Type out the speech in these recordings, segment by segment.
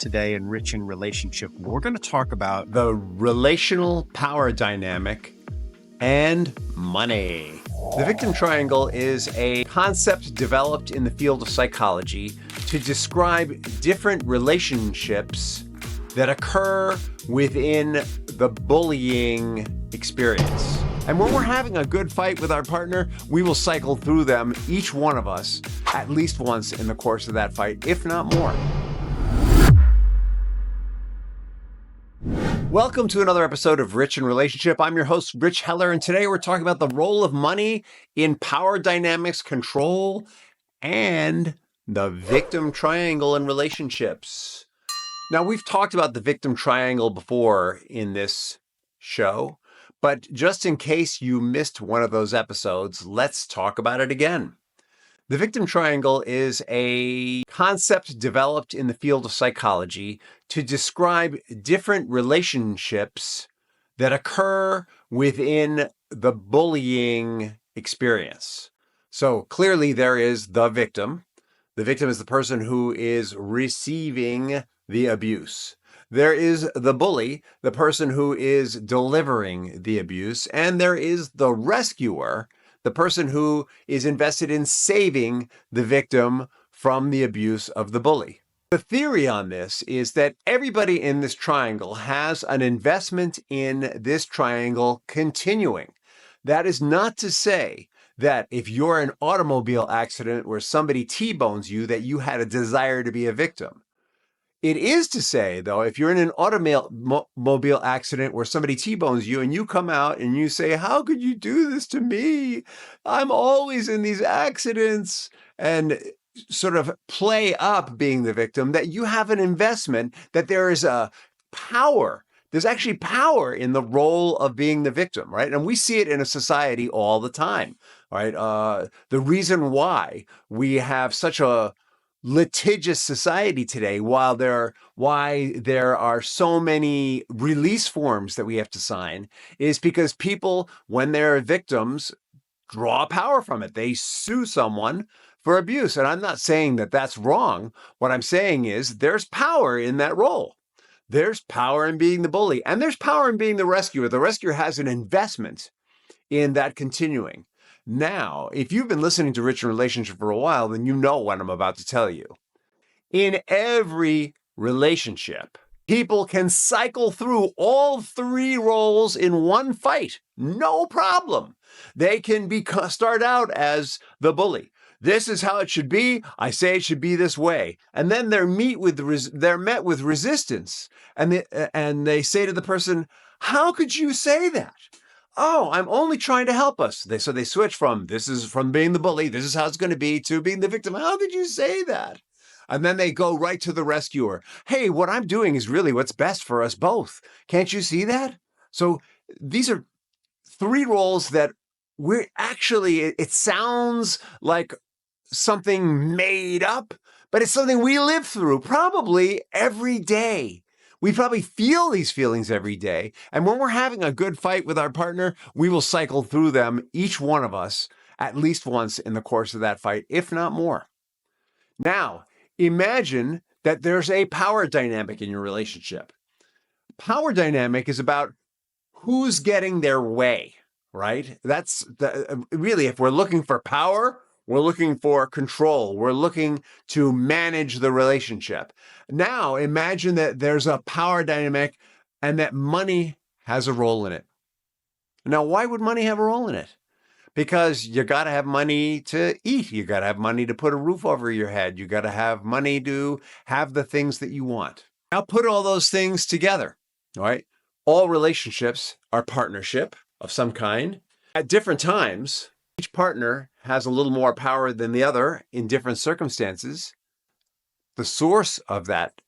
today in Rich in Relationship. We're going to talk about the relational power dynamic and money. The victim triangle is a concept developed in the field of psychology to describe different relationships that occur within the bullying experience. And when we're having a good fight with our partner, we will cycle through them, each one of us, at least once in the course of that fight, if not more. Welcome to another episode of Rich in Relationship. I'm your host, Rich Heller, and today we're talking about the role of money in power dynamics, control, and the victim triangle in relationships. Now, we've talked about the victim triangle before in this show, but just in case you missed one of those episodes, let's talk about it again. The victim triangle is a concept developed in the field of psychology to describe different relationships that occur within the bullying experience. So clearly there is the victim. The victim is the person who is receiving the abuse. There is the bully, the person who is delivering the abuse, and there is the rescuer, the person who is invested in saving the victim from the abuse of the bully. The theory on this is that everybody in this triangle has an investment in this triangle continuing. That is not to say that if you're in an automobile accident where somebody T-bones you, that you had a desire to be a victim. It is to say, though, if you're in an automobile accident where somebody T-bones you and you come out and you say, "How could you do this to me? I'm always in these accidents," and sort of play up being the victim, that you have an investment, that there is a power. There's actually power in the role of being the victim, right? And we see it in a society all the time, right? The reason why we have such a litigious society today, why there are so many release forms that we have to sign, is because people, when they're victims, draw power from it. They sue someone for abuse. And I'm not saying that that's wrong. What I'm saying is there's power in that role. There's power in being the bully, and there's power in being the rescuer. The rescuer has an investment in that continuing. Now, if you've been listening to Rich in Relationship for a while, then you know what I'm about to tell you. In every relationship, people can cycle through all three roles in one fight. No problem. They can start out as the bully. This is how it should be. I say it should be this way. And then they're met with resistance. And they say to the person, "How could you say that?" "Oh, I'm only trying to help us." So they switch from being the bully, this is how it's going to be, to being the victim. "How could you say that?" And then they go right to the rescuer. "Hey, what I'm doing is really what's best for us both. Can't you see that?" So these are three roles that we're actually, it sounds like something made up, but it's something we live through probably every day. We probably feel these feelings every day. And when we're having a good fight with our partner, we will cycle through them, each one of us, at least once in the course of that fight, if not more. Now, imagine that there's a power dynamic in your relationship. Power dynamic is about who's getting their way, right? That's really, if we're looking for power, we're looking for control. We're looking to manage the relationship. Now, imagine that there's a power dynamic and that money has a role in it. Now, why would money have a role in it? Because you got to have money to eat. You got to have money to put a roof over your head. You got to have money to have the things that you want. Now, put all those things together, all right? All relationships are partnership of some kind. At different times, each partner has a little more power than the other in different circumstances. The source of that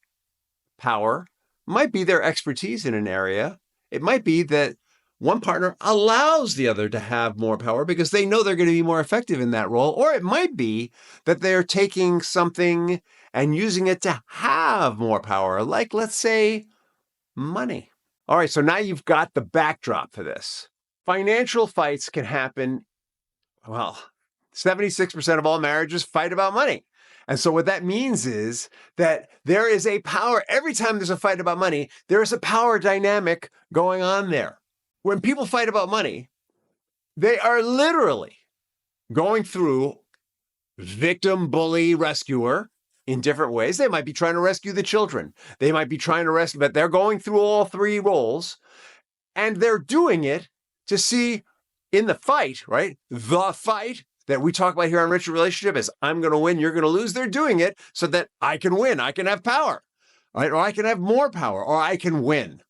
power might be their expertise in an area. It might be that one partner allows the other to have more power because they know they're going to be more effective in that role. Or it might be that they're taking something and using it to have more power, like, let's say, money. All right, so now you've got the backdrop for this. Financial fights can happen. Well, 76% of all marriages fight about money. And so what that means is that there is a power, every time there's a fight about money, there is a power dynamic going on there. When people fight about money, they are literally going through victim, bully, rescuer in different ways. They might be trying to rescue the children. They might be trying to rescue, but they're going through all three roles, and they're doing it to see in the fight, right? The fight that we talk about here on Rich Relationship is I'm going to win, you're going to lose. They're doing it so that I can win, I can have power, right? Or I can have more power, or I can win.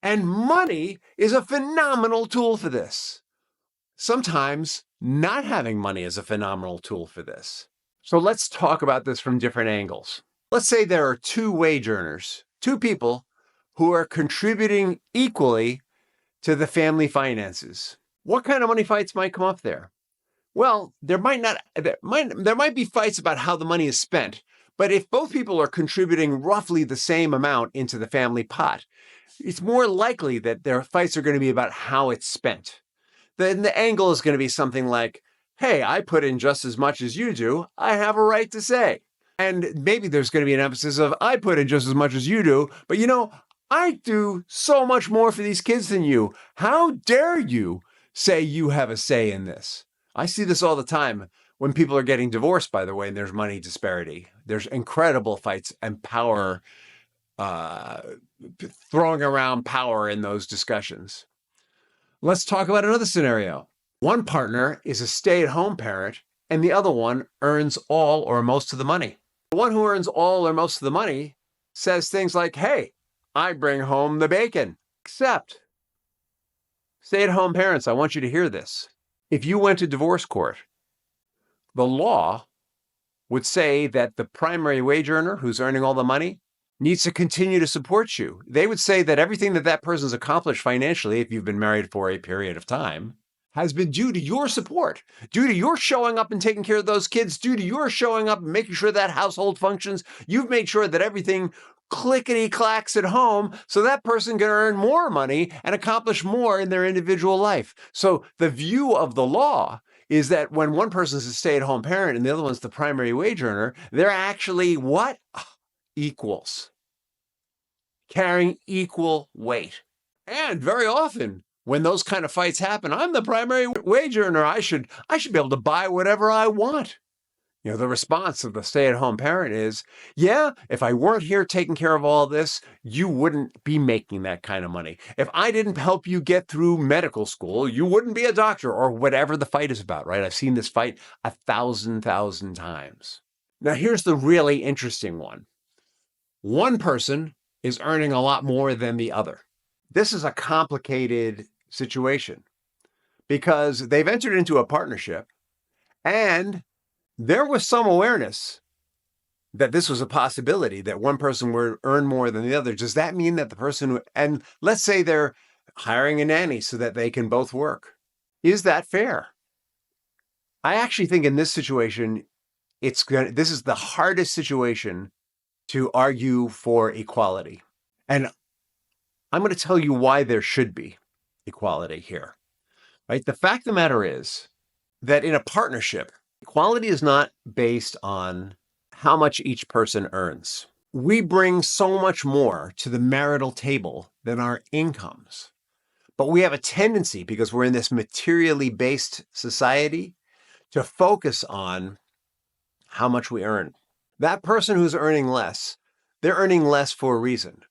And money is a phenomenal tool for this. Sometimes not having money is a phenomenal tool for this. So let's talk about this from different angles. Let's say there are two wage earners, two people who are contributing equally to the family finances. What kind of money fights might come up there? Well, there might be fights about how the money is spent, but if both people are contributing roughly the same amount into the family pot, it's more likely that their fights are going to be about how it's spent. Then the angle is going to be something like, hey, I put in just as much as you do. I have a right to say. And maybe there's going to be an emphasis of, I put in just as much as you do, but I do so much more for these kids than you. How dare you say you have a say in this? I see this all the time when people are getting divorced, by the way, and there's money disparity. There's incredible fights and power, throwing around power in those discussions. Let's talk about another scenario. One partner is a stay-at-home parent, and the other one earns all or most of the money. The one who earns all or most of the money says things like, hey, I bring home the bacon. Except, stay-at-home parents, I want you to hear this. If you went to divorce court, the law would say that the primary wage earner who's earning all the money needs to continue to support you. They would say that everything that person's accomplished financially, if you've been married for a period of time, has been due to your support, due to your showing up and taking care of those kids, due to your showing up and making sure that household functions. You've made sure that everything clickety-clacks at home so that person can earn more money and accomplish more in their individual life. So the view of the law is that when one person is a stay-at-home parent and the other one's the primary wage earner, they're actually what? Equals. Carrying equal weight. And very often, when those kind of fights happen, I'm the primary wage earner. I should be able to buy whatever I want. The response of the stay-at-home parent is, yeah, if I weren't here taking care of all this, you wouldn't be making that kind of money. If I didn't help you get through medical school, you wouldn't be a doctor, or whatever the fight is about, right? I've seen this fight 1,000 times. Now, here's the really interesting one. One person is earning a lot more than the other. This is a complicated situation because they've entered into a partnership and there was some awareness that this was a possibility, that one person would earn more than the other. Does that mean that the person, and let's say they're hiring a nanny so that they can both work. Is that fair? I actually think in this situation, this is the hardest situation to argue for equality. And I'm going to tell you why there should be equality here, right? The fact of the matter is that in a partnership, equality is not based on how much each person earns. We bring so much more to the marital table than our incomes. But we have a tendency, because we're in this materially based society, to focus on how much we earn. That person who's earning less, they're earning less for a reason.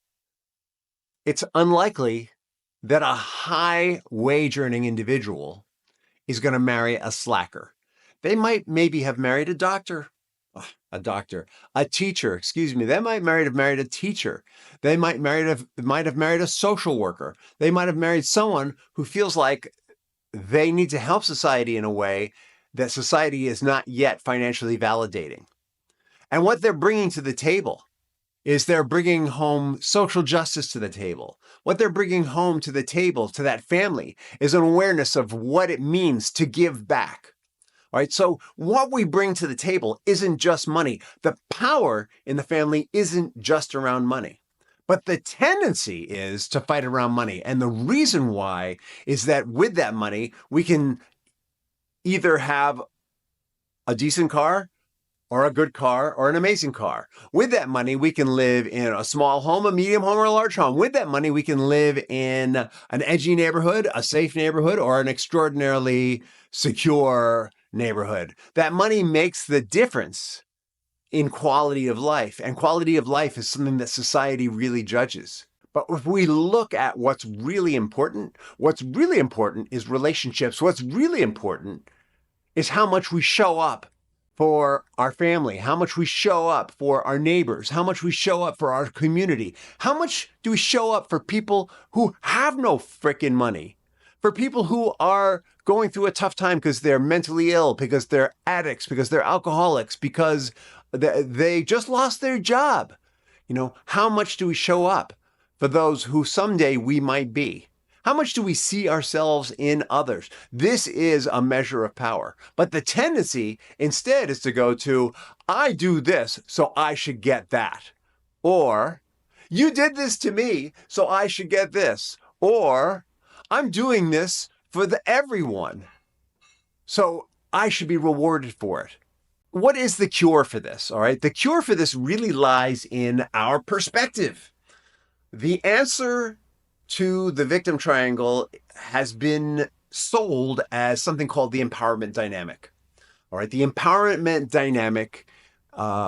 It's unlikely that a high wage earning individual is going to marry a slacker. They might maybe have married a teacher, They might have married a teacher. They might have married a social worker. They might have married someone who feels like they need to help society in a way that society is not yet financially validating. And what they're bringing to the table is they're bringing home social justice to the table. What they're bringing home to the table, to that family, is an awareness of what it means to give back. All right, so what we bring to the table isn't just money. The power in the family isn't just around money. But the tendency is to fight around money. And the reason why is that with that money, we can either have a decent car, or a good car, or an amazing car. With that money, we can live in a small home, a medium home, or a large home. With that money, we can live in an edgy neighborhood, a safe neighborhood, or an extraordinarily secure neighborhood. That money makes the difference in quality of life. And quality of life is something that society really judges. But if we look at what's really important is relationships. What's really important is how much we show up for our family, how much we show up for our neighbors, how much we show up for our community. How much do we show up for people who have no freaking money? For people who are going through a tough time because they're mentally ill, because they're addicts, because they're alcoholics, because they just lost their job. How much do we show up for those who someday we might be? How much do we see ourselves in others? This is a measure of power. But the tendency instead is to go to, I do this, so I should get that. Or, you did this to me, so I should get this. Or, I'm doing this for everyone, so I should be rewarded for it. What is the cure for this? All right. The cure for this really lies in our perspective. The answer to the victim triangle has been sold as something called the empowerment dynamic. All right. The empowerment dynamic,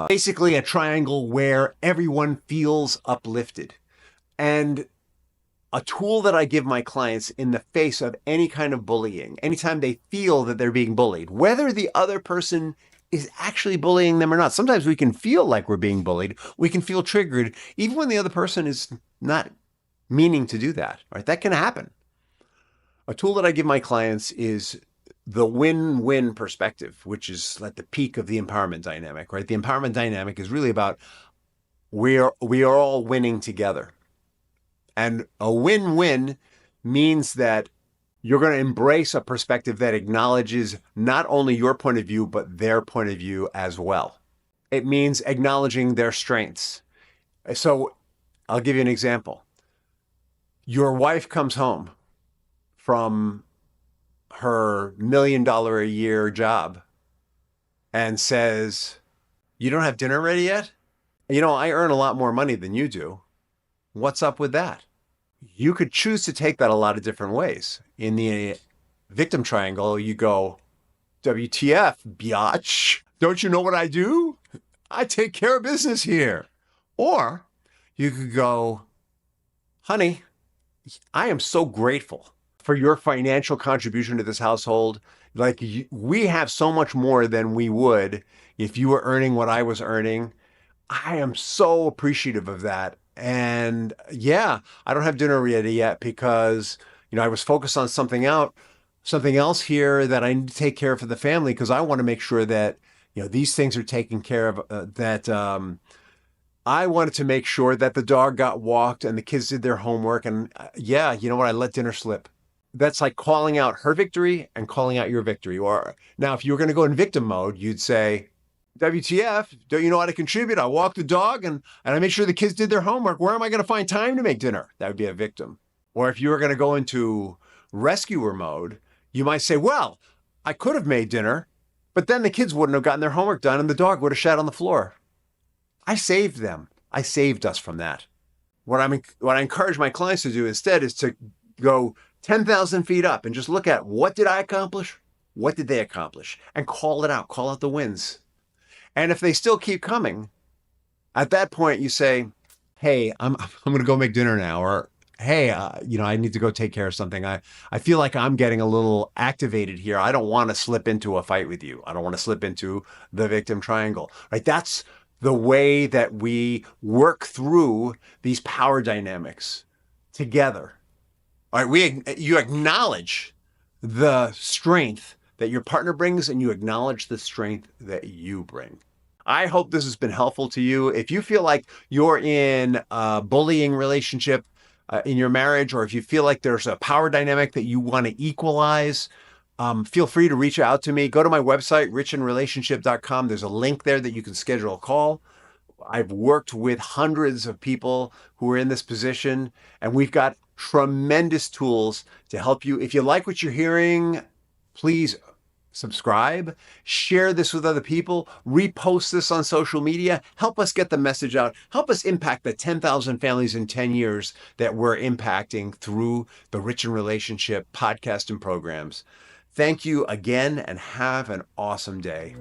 basically a triangle where everyone feels uplifted. And a tool that I give my clients in the face of any kind of bullying, anytime they feel that they're being bullied, whether the other person is actually bullying them or not. Sometimes we can feel like we're being bullied. We can feel triggered, even when the other person is not meaning to do that. Right? That can happen. A tool that I give my clients is the win-win perspective, which is at the peak of the empowerment dynamic. Right? The empowerment dynamic is really about we are all winning together. And a win-win means that you're going to embrace a perspective that acknowledges not only your point of view, but their point of view as well. It means acknowledging their strengths. So I'll give you an example. Your wife comes home from her $1 million a year job and says, you don't have dinner ready yet? I earn a lot more money than you do. What's up with that? You could choose to take that a lot of different ways. In the victim triangle, you go, WTF, biatch. Don't you know what I do? I take care of business here. Or you could go, honey, I am so grateful for your financial contribution to this household. We have so much more than we would if you were earning what I was earning. I am so appreciative of that. And yeah, I don't have dinner ready yet because, I was focused on something else here that I need to take care of for the family because I want to make sure that, these things are taken care of, I wanted to make sure that the dog got walked and the kids did their homework. And yeah, you know what? I let dinner slip. That's like calling out her victory and calling out your victory. Or now, if you were going to go in victim mode, you'd say, WTF, don't you know how to contribute? I walked the dog and I made sure the kids did their homework. Where am I going to find time to make dinner? That would be a victim. Or if you were going to go into rescuer mode, you might say, well, I could have made dinner, but then the kids wouldn't have gotten their homework done and the dog would have shat on the floor. I saved them. I saved us from that. What I encourage my clients to do instead is to go 10,000 feet up and just look at what did I accomplish? What did they accomplish? And call it out. Call out the wins. And if they still keep coming, at that point you say, hey, I'm going to go make dinner now. Or, hey, I need to go take care of something. I feel like I'm getting a little activated here. I don't want to slip into a fight with you. I don't want to slip into the victim triangle, right? That's the way that we work through these power dynamics together. All right, you acknowledge the strength that your partner brings and you acknowledge the strength that you bring. I hope this has been helpful to you. If you feel like you're in a bullying relationship in your marriage, or if you feel like there's a power dynamic that you want to equalize, feel free to reach out to me. Go to my website, richinrelationship.com. There's a link there that you can schedule a call. I've worked with hundreds of people who are in this position, and we've got tremendous tools to help you. If you like what you're hearing, please subscribe, share this with other people, repost this on social media, help us get the message out, help us impact the 10,000 families in 10 years that we're impacting through the Rich in Relationship podcast and programs. Thank you again and have an awesome day.